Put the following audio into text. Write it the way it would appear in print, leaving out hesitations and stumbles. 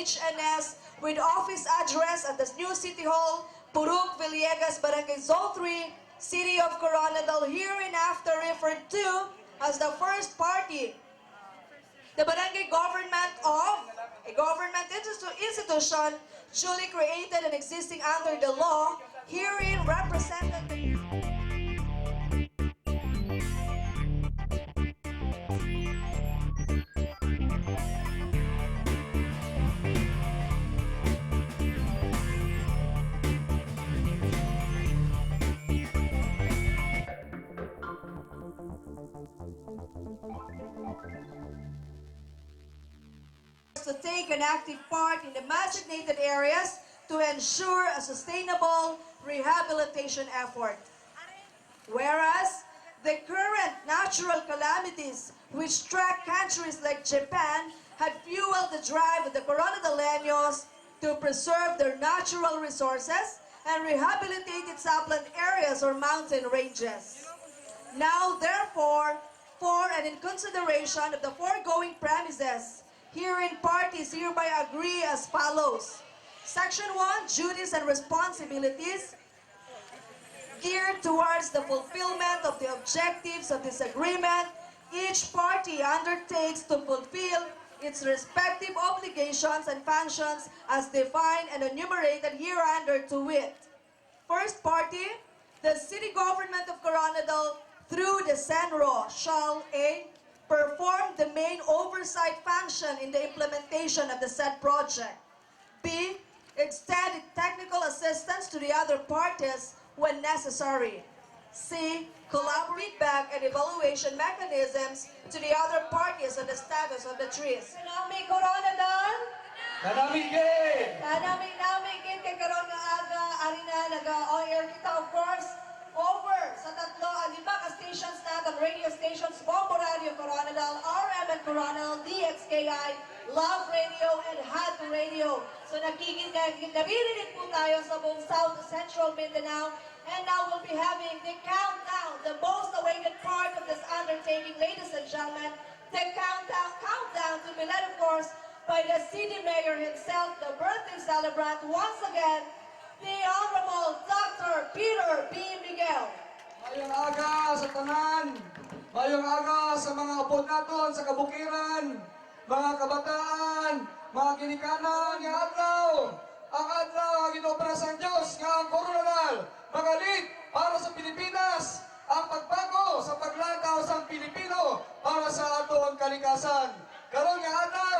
HNS with office address at the new City Hall, Puruk, Villegas, Barangay Zone 3, City of Coronadal, hereinafter referred to as the first party. The barangay government of a government institution duly created and existing under the law, herein represented the to take an active part in the designated areas to ensure a sustainable rehabilitation effort. Whereas the current natural calamities which struck countries like Japan had fueled the drive of the Coronadaleños to preserve their natural resources and rehabilitate its upland areas or mountain ranges. Now, therefore, for and in consideration of the foregoing premises, herein parties hereby agree as follows. Section 1, duties and responsibilities geared towards the fulfillment of the objectives of this agreement. Each party undertakes to fulfill its respective obligations and functions as defined and enumerated hereunder to wit. First party, the city government of Coronadal through the CENRO shall A. perform the main oversight function in the implementation of the said project. B. Extend technical assistance to the other parties when necessary. C. Collaborate back and evaluation mechanisms to the other parties on the status of the trees. Kanami Coronadal? Kanami gid! Kanami gid kay karon nga aga arina naga-on-air kita of course. Over sa tatlo ang lima ka stations natin, radio stations, Bombo Radio Coronadal, RM and Coronadal, DXKI, Love Radio, and Hat Radio. So nabirinig po tayo sa buong South Central Mindanao. And now we'll be having the countdown, the most awaited part of this undertaking, ladies and gentlemen. The countdown to be led, of course, by the city mayor himself, the birthday celebrant, once again, the Honorable Dr. Peter B. Miguel. Mayong aga sa tanan, mayong aga sa mga abot naton sa kabukiran, mga kabataan, mga ginikanan, nga adlaw, ang adlaw ang ginopera sa Diyos, nga ang Coronadal, magalit para sa Pilipinas, ang pagbago sa paglakaw sa Pilipino para sa ato ang kalikasan. Karon nga adlaw,